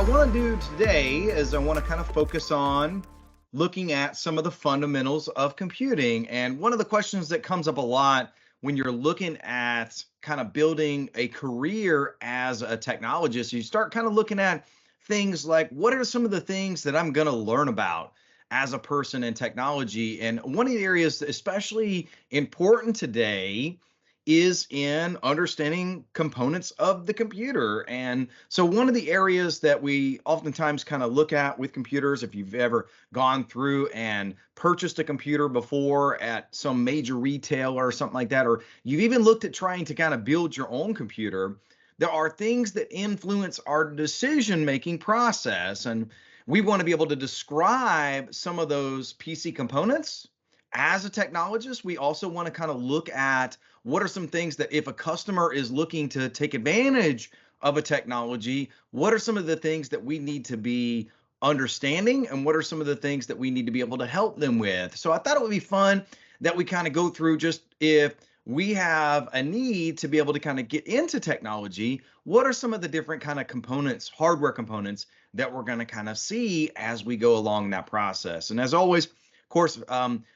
want to do today is I want to kind of focus on looking at some of the fundamentals of computing. And one of the questions that comes up a lot when you're looking at kind of building a career as a technologist, you start kind of looking at things like what are some of the things that I'm going to learn about as a person in technology? And one of the areas especially important today is in understanding components of the computer. And so one of the areas that we oftentimes kind of look at with computers, if you've ever gone through and purchased a computer before at some major retailer or something like that, or you've even looked at trying to kind of build your own computer, there are things that influence our decision-making process. And we want to be able to describe some of those PC components. As a technologist, we also want to kind of look at what are some things that if a customer is looking to take advantage of a technology, what are some of the things that we need to be understanding and what are some of the things that we need to be able to help them with? So I thought it would be fun that we kind of go through just if we have a need to be able to kind of get into technology, what are some of the different kind of components, hardware components that we're going to kind of see as we go along that process. And as always, of course,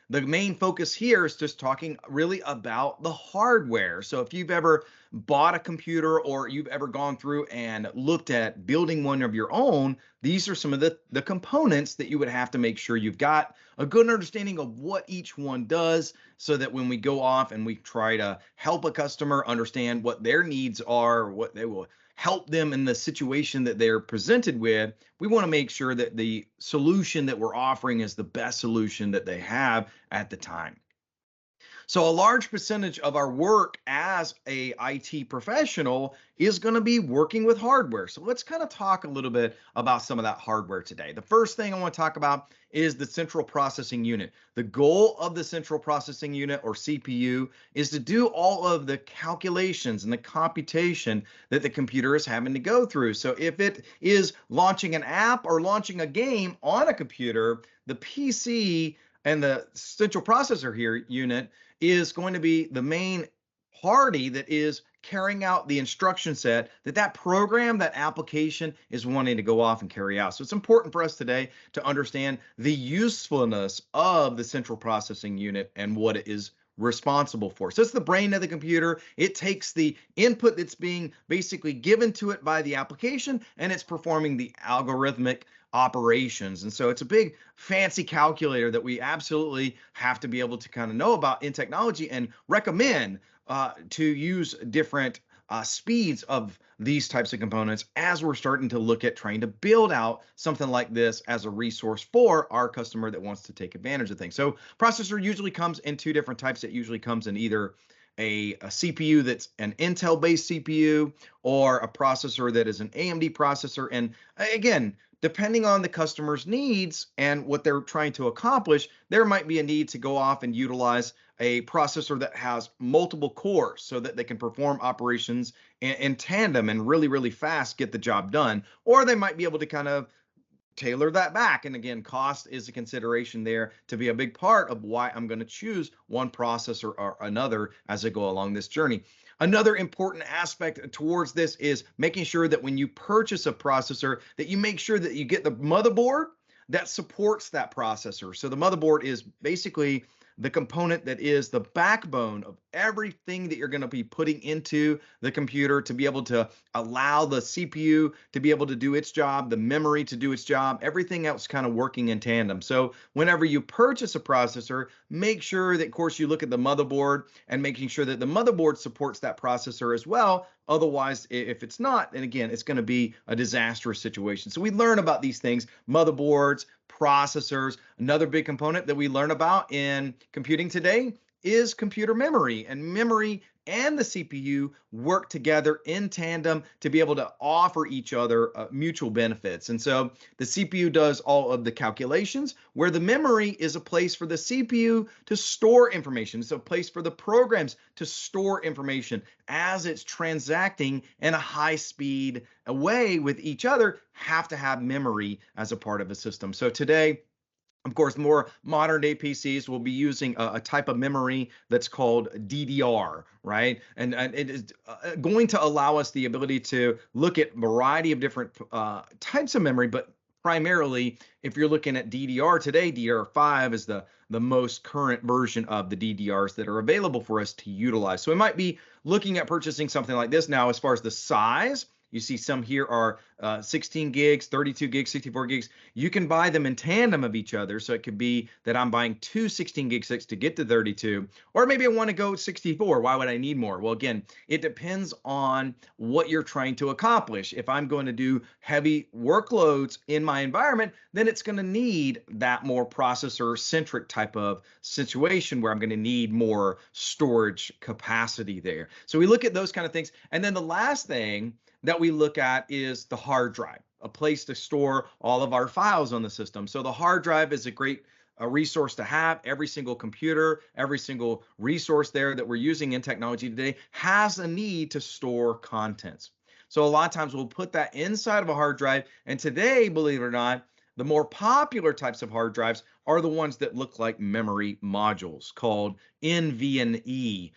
the main focus here is just talking really about the hardware. So if you've ever bought a computer or you've ever gone through and looked at building one of your own, these are some of the components that you would have to make sure you've got a good understanding of what each one does so that when we go off and we try to help a customer understand what their needs are, what they will help them in the situation that they're presented with, we want to make sure that the solution that we're offering is the best solution that they have at the time. So a large percentage of our work as a IT professional is going to be working with hardware. So let's kind of talk a little bit about some of that hardware today. The first thing I want to talk about is the central processing unit. The goal of the central processing unit, or CPU, is to do all of the calculations and the computation that the computer is having to go through. So if it is launching an app or launching a game on a computer, the PC and the central processor here unit is going to be the main party that is carrying out the instruction set that program, that application is wanting to go off and carry out. So it's important for us today to understand the usefulness of the central processing unit and what it is responsible for. So it's the brain of the computer. It takes the input that's being basically given to it by the application, and it's performing the algorithmic operations. And so it's a big fancy calculator that we absolutely have to be able to kind of know about in technology and recommend to use different speeds of these types of components as we're starting to look at trying to build out something like this as a resource for our customer that wants to take advantage of things. So processor usually comes in two different types. It usually comes in either a CPU that's an Intel-based CPU or a processor that is an AMD processor. And again, depending on the customer's needs and what they're trying to accomplish, there might be a need to go off and utilize a processor that has multiple cores so that they can perform operations in tandem and really, really fast get the job done. Or they might be able to kind of tailor that back. And again, cost is a consideration there to be a big part of why I'm going to choose one processor or another as I go along this journey. Another important aspect towards this is making sure that when you purchase a processor, that you make sure that you get the motherboard that supports that processor. So the motherboard is basically the component that is the backbone of everything that you're going to be putting into the computer to be able to allow the CPU to be able to do its job, the memory to do its job, everything else kind of working in tandem. So whenever you purchase a processor, make sure that, of course, you look at the motherboard and making sure that the motherboard supports that processor as well. Otherwise, if it's not, then again, it's going to be a disastrous situation. So we learn about these things, motherboards, processors. Another big component that we learn about in computing today is computer memory. And memory and the CPU work together in tandem to be able to offer each other mutual benefits. And so the CPU does all of the calculations, where the memory is a place for the CPU to store information. It's a place for the programs to store information as it's transacting in a high-speed way with each other, have to have memory as a part of a system. So today, Of course, more modern day PCs will be using a type of memory that's called DDR, right? And it is going to allow us the ability to look at a variety of different types of memory, but primarily, if you're looking at DDR today, DDR5 is the most current version of the DDRs that are available for us to utilize. So we might be looking at purchasing something like this. Now, as far as the size, you see some here are 16 gigs, 32 gigs, 64 gigs. You can buy them in tandem of each other. So it could be that I'm buying two 16 gig sticks to get to 32, or maybe I want to go 64. Why would I need more? Well, again, it depends on what you're trying to accomplish. If I'm going to do heavy workloads in my environment, then it's going to need that more processor centric type of situation where I'm going to need more storage capacity there. So we look at those kind of things. And then the last thing that we look at is the hard drive, a place to store all of our files on the system. So the hard drive is a great resource to have. Every single computer, every single resource there that we're using in technology today has a need to store contents. So a lot of times we'll put that inside of a hard drive. And today, believe it or not, the more popular types of hard drives are the ones that look like memory modules called NVMe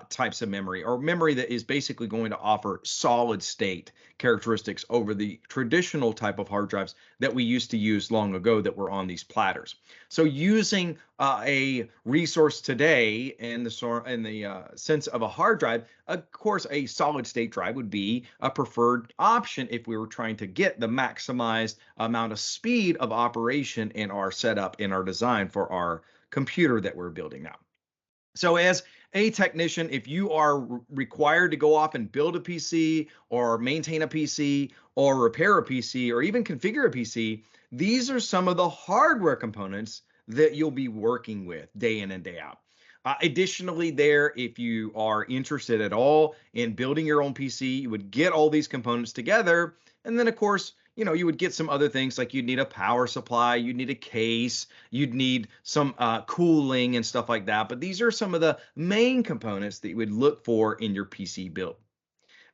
types of memory, or memory that is basically going to offer solid state characteristics over the traditional type of hard drives that we used to use long ago that were on these platters. So using a resource today in the sense of a hard drive, of course, a solid state drive would be a preferred option if we were trying to get the maximized amount of speed of operation in our setup, in our design for our computer that we're building now. So as a technician, if you are required to go off and build a PC or maintain a PC or repair a PC or even configure a PC, these are some of the hardware components that you'll be working with day in and day out. Additionally, if you are interested at all in building your own PC, you would get all these components together. And then, of course, you would get some other things like you'd need a power supply, you'd need a case, you'd need some cooling and stuff like that. But these are some of the main components that you would look for in your PC build.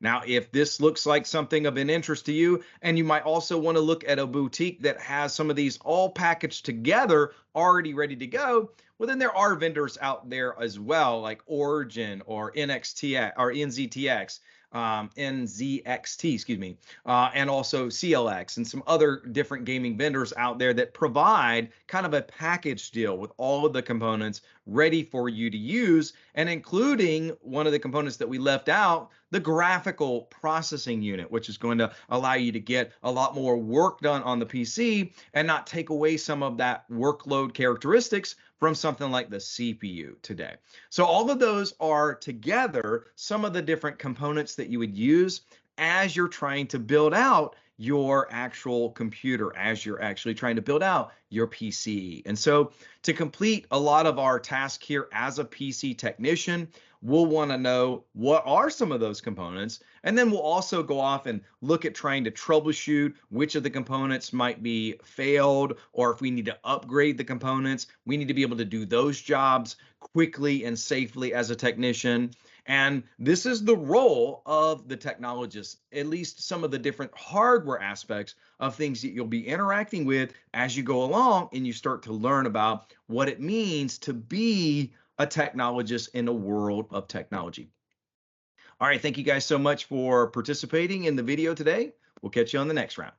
Now, if this looks like something of an interest to you, and you might also want to look at a boutique that has some of these all packaged together, already ready to go, well, then there are vendors out there as well, like Origin or NXTX or NZTX. NZXT, excuse me, and also CLX and some other different gaming vendors out there that provide kind of a package deal with all of the components ready for you to use, and including one of the components that we left out, the graphical processing unit, which is going to allow you to get a lot more work done on the PC and not take away some of that workload characteristics from something like the CPU today. So all of those are together some of the different components that you would use as you're trying to build out your actual computer, as you're actually trying to build out your PC. And so to complete a lot of our task here as a PC technician, we'll want to know what are some of those components, and then we'll also go off and look at trying to troubleshoot which of the components might be failed, or if we need to upgrade the components, we need to be able to do those jobs quickly and safely as a technician. And this is the role of the technologist, at least some of the different hardware aspects of things that you'll be interacting with as you go along and you start to learn about what it means to be a technologist in a world of technology. All right, thank you guys so much for participating in the video today. We'll catch you on the next round.